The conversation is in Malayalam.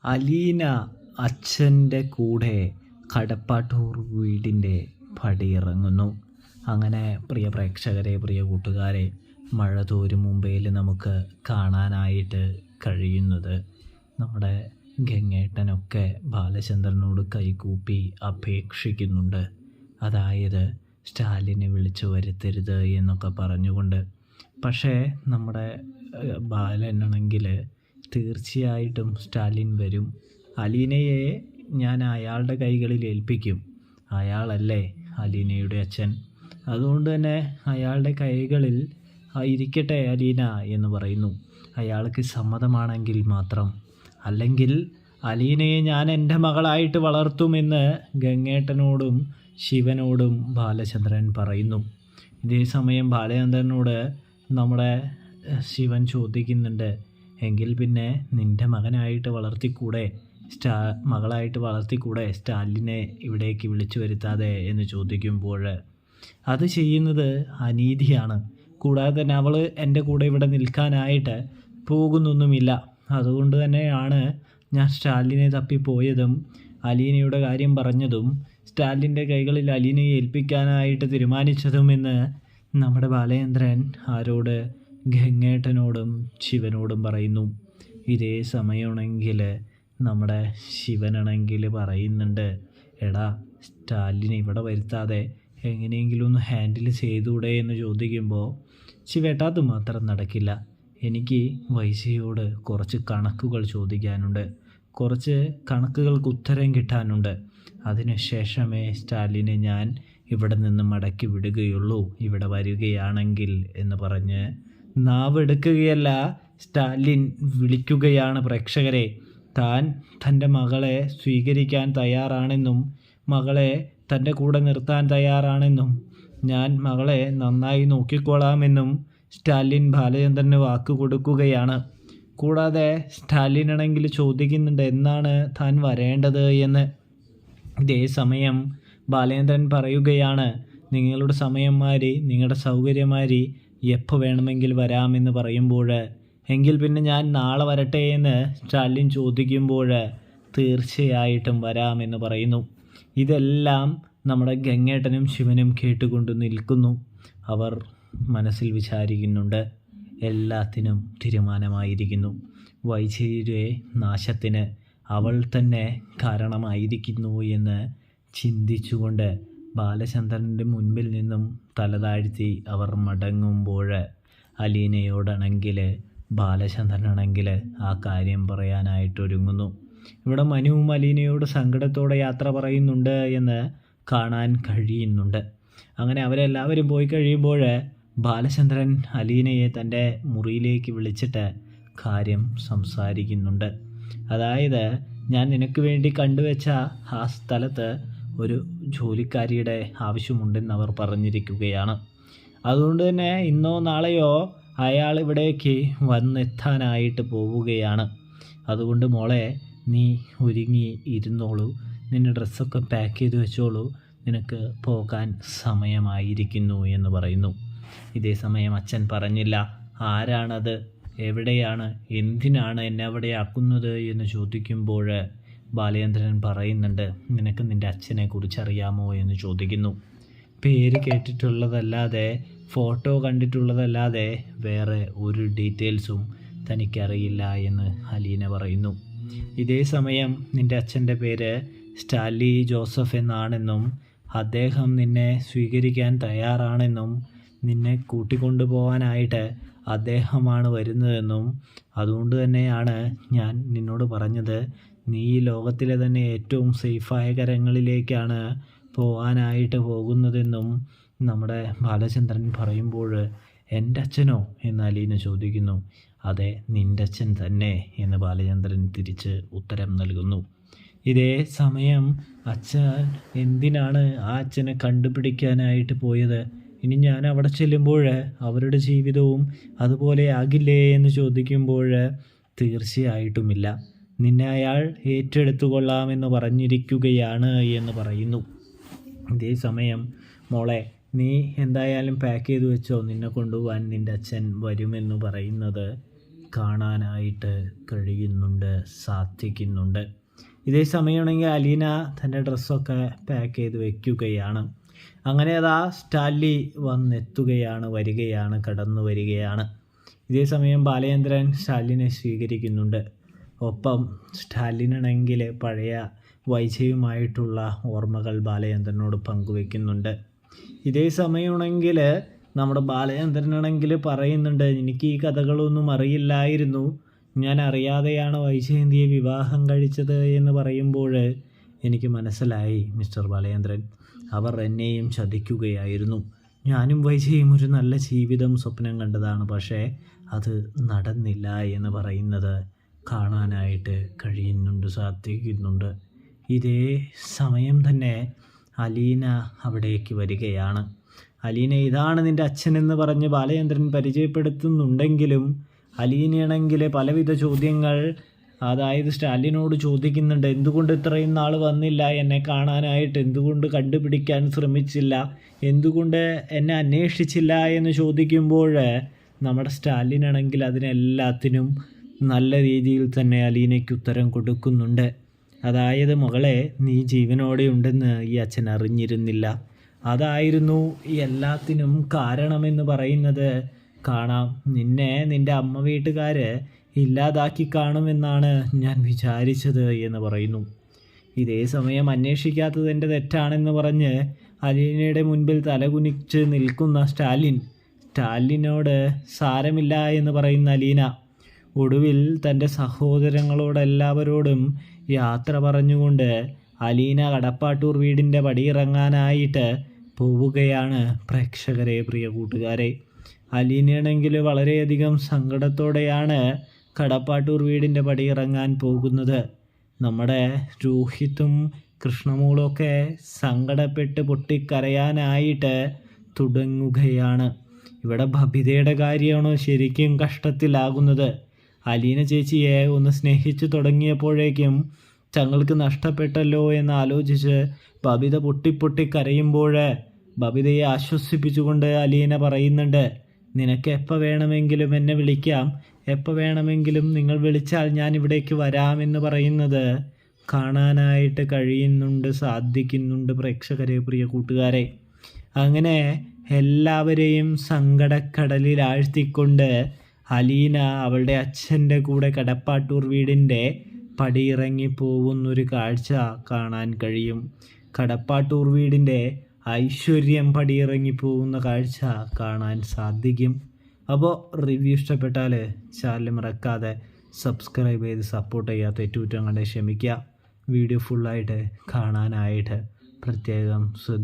അലീന അച്ഛൻ്റെ കൂടെ കടപ്പാട്ടൂർ വീടിൻ്റെ പടിയിറങ്ങുന്നു. അങ്ങനെ പ്രിയ പ്രേക്ഷകരെ, പ്രിയ കൂട്ടുകാരെ, മഴ തോരും മുമ്പേൽ നമുക്ക് കാണാനായിട്ട് കഴിയുന്നത് നമ്മുടെ ഗംഗേട്ടനൊക്കെ ബാലചന്ദ്രനോട് കൈകൂപ്പി അപേക്ഷിക്കുന്നുണ്ട്. അതായത് സ്റ്റാലിനെ വിളിച്ചു വരുത്തരുത് എന്നൊക്കെ പറഞ്ഞുകൊണ്ട്. പക്ഷേ നമ്മുടെ ബാലനാണെങ്കിൽ തീർച്ചയായിട്ടും സ്റ്റാലിൻ വരും. അലീനയെ ഞാൻ അയാളുടെ കൈകളിൽ ഏൽപ്പിക്കും. അയാളല്ലേ അലീനയുടെ അച്ഛൻ. അതുകൊണ്ട് തന്നെ അയാളുടെ കൈകളിൽ ഇരിക്കട്ടെ അലീന എന്ന് പറയുന്നു. അയാൾക്ക് സമ്മതമാണെങ്കിൽ മാത്രം. അല്ലെങ്കിൽ അലീനയെ ഞാൻ എൻ്റെ മകളായിട്ട് വളർത്തുമെന്ന് ഗംഗേട്ടനോടും ശിവനോടും ബാലചന്ദ്രൻ പറയുന്നു. ഇതേ സമയം ബാലചന്ദ്രനോട് നമ്മുടെ ശിവൻ ചോദിക്കുന്നുണ്ട്, എങ്കിൽ പിന്നെ നിൻ്റെ മകനായിട്ട് വളർത്തിക്കൂടെ, മകളായിട്ട് വളർത്തിക്കൂടെ സ്റ്റാലിനെ ഇവിടേക്ക് വിളിച്ചു വരുത്താതെ എന്ന് ചോദിക്കുമ്പോൾ അത് ചെയ്യുന്നത് അനീതിയാണ്. കൂടാതെ തന്നെ അവൾ എൻ്റെ കൂടെ ഇവിടെ നിൽക്കാനായിട്ട് പോകുന്നൊന്നുമില്ല. അതുകൊണ്ട് തന്നെയാണ് ഞാൻ സ്റ്റാലിനെ തപ്പിപ്പോയതും അലീനയുടെ കാര്യം പറഞ്ഞതും സ്റ്റാലിൻ്റെ കൈകളിൽ അലീനയെ ഏൽപ്പിക്കാനായിട്ട് തീരുമാനിച്ചതും എന്ന് നമ്മുടെ ബാലചന്ദ്രൻ ആരോട്? ഗംഗേട്ടനോടും ശിവനോടും പറയുന്നു. ഇതേ സമയമാണെങ്കിൽ നമ്മുടെ ശിവനാണെങ്കിൽ പറയുന്നുണ്ട്, എടാ സ്റ്റാലിനെ ഇവിടെ വരുത്താതെ എങ്ങനെയെങ്കിലും ഒന്ന് ഹാൻഡിൽ ചെയ്തൂടെ എന്ന് ചോദിക്കുമ്പോൾ, ശിവേട്ടാ അത് മാത്രം നടക്കില്ല, എനിക്ക് വൈശിയോട് കുറച്ച് കണക്കുകൾ ചോദിക്കാനുണ്ട്, കുറച്ച് കണക്കുകൾക്ക് ഉത്തരം കിട്ടാനുണ്ട്, അതിനുശേഷമേ സ്റ്റാലിനെ ഞാൻ ഇവിടെ നിന്ന് മടക്കി വിടുകയുള്ളൂ, ഇവിടെ വരികയാണെങ്കിൽ എന്ന് പറഞ്ഞ് നാവെടുക്കുകയല്ല, സ്റ്റാലിൻ വിളിക്കുകയാണ് പ്രേക്ഷകരെ. താൻ തൻ്റെ മകളെ സ്വീകരിക്കാൻ തയ്യാറാണെന്നും മകളെ തൻ്റെ കൂടെ നിർത്താൻ തയ്യാറാണെന്നും ഞാൻ മകളെ നന്നായി നോക്കിക്കോളാമെന്നും സ്റ്റാലിൻ ബാലചന്ദ്രന് വാക്ക് കൊടുക്കുകയാണ്. കൂടാതെ സ്റ്റാലിനാണെങ്കിൽ ചോദിക്കുന്നുണ്ട് എന്നാണ് താൻ വരേണ്ടത് എന്ന്. ഇതേ സമയം ബാലചന്ദ്രൻ പറയുകയാണ്, നിങ്ങളുടെ സമയം മാറി, നിങ്ങളുടെ സൗകര്യം മാറി എപ്പോൾ വേണമെങ്കിൽ വരാമെന്ന് പറയുമ്പോൾ, എങ്കിൽ പിന്നെ ഞാൻ നാളെ വരട്ടെ എന്ന് സ്റ്റാലിൻ ചോദിക്കുമ്പോൾ തീർച്ചയായിട്ടും വരാമെന്ന് പറയുന്നു. ഇതെല്ലാം നമ്മുടെ ഗംഗേട്ടനും ശിവനും കേട്ടുകൊണ്ട് നിൽക്കുന്നു. അവർ മനസ്സിൽ വിചാരിക്കുന്നുണ്ട്, എല്ലാത്തിനും തീരുമാനമായിരിക്കുന്നു. വൈശിയുടെ നാശത്തിന് അവൾ തന്നെ കാരണമായിരിക്കുന്നു എന്ന് ചിന്തിച്ചുകൊണ്ട് ബാലചന്ദ്രൻ്റെ മുൻപിൽ നിന്നും തലതാഴ്ത്തി അവർ മടങ്ങുമ്പോൾ അലീനയോടാണെങ്കിൽ ബാലചന്ദ്രനാണെങ്കിൽ ആ കാര്യം പറയാനായിട്ടൊരുങ്ങുന്നു. ഇവിടെ മനുവും അലീനയോട് സങ്കടത്തോടെ യാത്ര പറയുന്നുണ്ട് എന്ന് കാണാൻ കഴിയുന്നുണ്ട്. അങ്ങനെ അവരെല്ലാവരും പോയി കഴിയുമ്പോൾ ബാലചന്ദ്രൻ അലീനയെ തൻ്റെ മുറിയിലേക്ക് വിളിച്ചിട്ട് കാര്യം സംസാരിക്കുന്നുണ്ട്. അതായത് ഞാൻ നിനക്ക് വേണ്ടി കണ്ടുവച്ച ആ സ്ഥലത്ത് ഒരു ജോലിക്കാരിയുടെ ആവശ്യമുണ്ടെന്ന് അവർ പറഞ്ഞിരിക്കുകയാണ്. അതുകൊണ്ട് തന്നെ ഇന്നോ നാളെയോ അയാൾ ഇവിടേക്ക് വന്നെത്താനായിട്ട് പോവുകയാണ്. അതുകൊണ്ട് മോളെ നീ ഒരുങ്ങി ഇരുന്നോളൂ, നിൻ്റെ ഡ്രസ്സൊക്കെ പാക്ക് ചെയ്ത് വെച്ചോളൂ, നിനക്ക് പോകാൻ സമയമായിരിക്കുന്നു എന്ന് പറയുന്നു. ഇതേ സമയം അച്ഛൻ പറഞ്ഞില്ല, ആരാണത്, എവിടെയാണ്, എന്തിനാണ് എന്നെ അവിടെ ആക്കുന്നത് എന്ന് ചോദിക്കുമ്പോൾ ബാലചന്ദ്രൻ പറയുന്നുണ്ട്, നിനക്ക് നിൻ്റെ അച്ഛനെ കുറിച്ച് അറിയാമോ എന്ന് ചോദിക്കുന്നു. പേര് കേട്ടിട്ടുള്ളതല്ലാതെ ഫോട്ടോ കണ്ടിട്ടുള്ളതല്ലാതെ വേറെ ഒരു ഡീറ്റെയിൽസും തനിക്കറിയില്ല എന്ന് അലീന പറയുന്നു. ഇതേ സമയം നിൻ്റെ അച്ഛൻ്റെ പേര് സ്റ്റാലി ജോസഫ് എന്നാണെന്നും അദ്ദേഹം നിന്നെ സ്വീകരിക്കാൻ തയ്യാറാണെന്നും നിന്നെ കൂട്ടിക്കൊണ്ടുപോകാനായിട്ട് അദ്ദേഹമാണ് വരുന്നതെന്നും അതുകൊണ്ട് തന്നെയാണ് ഞാൻ നിന്നോട് പറഞ്ഞത്, നീ ഈ ലോകത്തിലെ തന്നെ ഏറ്റവും സേഫായ കരങ്ങളിലേക്കാണ് പോകാനായിട്ട് പോകുന്നതെന്നും നമ്മുടെ ബാലചന്ദ്രൻ പറയുമ്പോൾ, എൻ്റെ അച്ഛനോ എന്ന് അലീന ചോദിക്കുന്നു. അതെ, നിൻ്റെ അച്ഛൻ തന്നെ എന്ന് ബാലചന്ദ്രൻ തിരിച്ച് ഉത്തരം നൽകുന്നു. ഇതേ സമയം അച്ഛൻ എന്തിനാണ് ആ അച്ഛനെ കണ്ടുപിടിക്കാനായിട്ട് പോയത്? ഇനി ഞാൻ അവിടെ ചെല്ലുമ്പോൾ അവരുടെ ജീവിതവും അതുപോലെ ആകില്ലേ എന്ന് ചോദിക്കുമ്പോൾ തീർച്ചയായിട്ടുമില്ല, നിന്നെ അയാൾ ഏറ്റെടുത്തു കൊള്ളാമെന്ന് പറഞ്ഞിരിക്കുകയാണ് എന്ന് പറയുന്നു. ഇതേ സമയം മോളെ നീ എന്തായാലും പാക്ക് ചെയ്ത് വെച്ചോ, നിന്നെ കൊണ്ടുപോകാൻ നിൻ്റെ അച്ഛൻ വരുമെന്ന് പറയുന്നത് കാണാനായിട്ട് സാധിക്കുന്നുണ്ട്. ഇതേ സമയമാണെങ്കിൽ അലീന തൻ്റെ ഡ്രസ്സൊക്കെ പാക്ക് ചെയ്ത് വയ്ക്കുകയാണ്. അങ്ങനെ അതാ സ്റ്റാൻലി കടന്നു വരികയാണ്. ഇതേ സമയം ബാലചന്ദ്രൻ സ്റ്റാലിനെ സ്വീകരിക്കുന്നുണ്ട്. ഒപ്പം സ്റ്റാലിനാണെങ്കിൽ പഴയ വൈജയുമായിട്ടുള്ള ഓർമ്മകൾ ബാലചന്ദ്രനോട് പങ്കുവെക്കുന്നുണ്ട്. ഇതേ സമയമാണെങ്കിൽ നമ്മുടെ ബാലചന്ദ്രനാണെങ്കിൽ പറയുന്നുണ്ട്, എനിക്ക് ഈ കഥകളൊന്നും അറിയില്ലായിരുന്നു, ഞാൻ അറിയാതെയാണ് വൈജയന്തിയെ വിവാഹം കഴിച്ചത് എന്ന് പറയുമ്പോൾ എനിക്ക് മനസ്സിലായി മിസ്റ്റർ ബാലചന്ദ്രൻ, അവർ എന്നെയും ചതിക്കുകയായിരുന്നു. ഞാനും വൈജയും ഒരു നല്ല ജീവിതം സ്വപ്നം കണ്ടതാണ്, പക്ഷേ അത് നടന്നില്ല എന്ന് പറയുന്നത് കാണാനായിട്ട് സാധിക്കുന്നുണ്ട്. ഇതേ സമയം തന്നെ അലീന അവിടേക്ക് വരികയാണ്. അലീന, ഇതാണ് നിൻ്റെ അച്ഛനെന്ന് പറഞ്ഞ് ബാലചന്ദ്രൻ പരിചയപ്പെടുത്തുന്നുണ്ടെങ്കിലും അലീനയാണെങ്കിൽ പലവിധ ചോദ്യങ്ങൾ സ്റ്റാലിനോട് ചോദിക്കുന്നുണ്ട്. എന്തുകൊണ്ട് ഇത്രയും നാൾ വന്നില്ല എന്നെ കാണാനായിട്ട്, എന്തുകൊണ്ട് കണ്ടുപിടിക്കാൻ ശ്രമിച്ചില്ല, എന്തുകൊണ്ട് എന്നെ അന്വേഷിച്ചില്ല എന്ന് ചോദിക്കുമ്പോൾ നമ്മുടെ സ്റ്റാലിനാണെങ്കിൽ അതിനെല്ലാത്തിനും നല്ല രീതിയിൽ തന്നെ അലീനയ്ക്ക് ഉത്തരം കൊടുക്കുന്നുണ്ട്. മകളെ, നീ ജീവനോടെ ഉണ്ടെന്ന് ഈ അച്ഛൻ അറിഞ്ഞിരുന്നില്ല, അതായിരുന്നു ഈ എല്ലാത്തിനും കാരണമെന്ന് പറയുന്നത് കാണാം. നിൻ്റെ അമ്മ വീട്ടുകാർ ഇല്ലാതാക്കി കാണുമെന്നാണ് ഞാൻ വിചാരിച്ചത് എന്ന് പറയുന്നു. ഇതേ സമയം അന്വേഷിക്കാത്തത് എൻ്റെ തെറ്റാണെന്ന് പറഞ്ഞ് അലീനയുടെ മുൻപിൽ തലകുനിച്ച് നിൽക്കുന്ന സ്റ്റാലിനോട് സാരമില്ല എന്ന് പറയുന്ന അലീന ഒടുവിൽ തൻ്റെ സഹോദരങ്ങളോടെല്ലാവരോടും യാത്ര പറഞ്ഞുകൊണ്ട് അലീന കടപ്പാട്ടൂർ വീടിൻ്റെ പടിയിറങ്ങാനായിട്ട് പോവുകയാണ്. പ്രേക്ഷകരെ, പ്രിയ കൂട്ടുകാരെ, അലീനയാണെങ്കിൽ വളരെയധികം സങ്കടത്തോടെയാണ് കടപ്പാട്ടൂർ വീടിൻ്റെ പടിയിറങ്ങാൻ പോകുന്നത്. നമ്മുടെ രോഹിത്തും കൃഷ്ണമോളൊക്കെ സങ്കടപ്പെട്ട് പൊട്ടിക്കരയാനായിട്ട് തുടങ്ങുകയാണ്. ഇവിടെ ബബിതയുടെ കാര്യമാണ് ശരിക്കും കഷ്ടത്തിലാകുന്നത്. അലീന ചേച്ചിയെ ഒന്ന് സ്നേഹിച്ചു തുടങ്ങിയപ്പോഴേക്കും തങ്ങൾക്ക് നഷ്ടപ്പെട്ടല്ലോ എന്ന് ആലോചിച്ച് ബബിത പൊട്ടിക്കരയുമ്പോൾ ബബിതയെ ആശ്വസിപ്പിച്ചുകൊണ്ട് അലീന പറയുന്നുണ്ട്, നിനക്ക് എപ്പോൾ വേണമെങ്കിലും എന്നെ വിളിക്കാം, എപ്പോൾ വേണമെങ്കിലും നിങ്ങൾ വിളിച്ചാൽ ഞാൻ ഇവിടേക്ക് വരാമെന്ന് പറയുന്നത് കാണാനായിട്ട് സാധിക്കുന്നുണ്ട്. പ്രേക്ഷകരെ, പ്രിയ കൂട്ടുകാരെ, അങ്ങനെ എല്ലാവരെയും സങ്കടക്കടലിൽ ആഴ്ത്തിക്കൊണ്ട് അലീന അവളുടെ അച്ഛൻ്റെ കൂടെ കടപ്പാട്ടൂർ വീടിൻ്റെ പടിയിറങ്ങി പോകുന്നൊരു കാഴ്ച കാണാൻ കഴിയും. കടപ്പാട്ടൂർ വീടിൻ്റെ ഐശ്വര്യം പടിയിറങ്ങി പോകുന്ന കാഴ്ച കാണാൻ സാധിക്കും. അപ്പോൾ റിവ്യൂ ഇഷ്ടപ്പെട്ടാൽ ചാനൽ മറക്കാതെ സബ്സ്ക്രൈബ് ചെയ്ത് സപ്പോർട്ട് ചെയ്യുക. തെറ്റുകുറ്റം കണ്ട് ക്ഷമിക്കുക. വീഡിയോ ഫുള്ളായിട്ട് കാണാനായിട്ട് പ്രത്യേകം ശ്രദ്ധിക്കുക.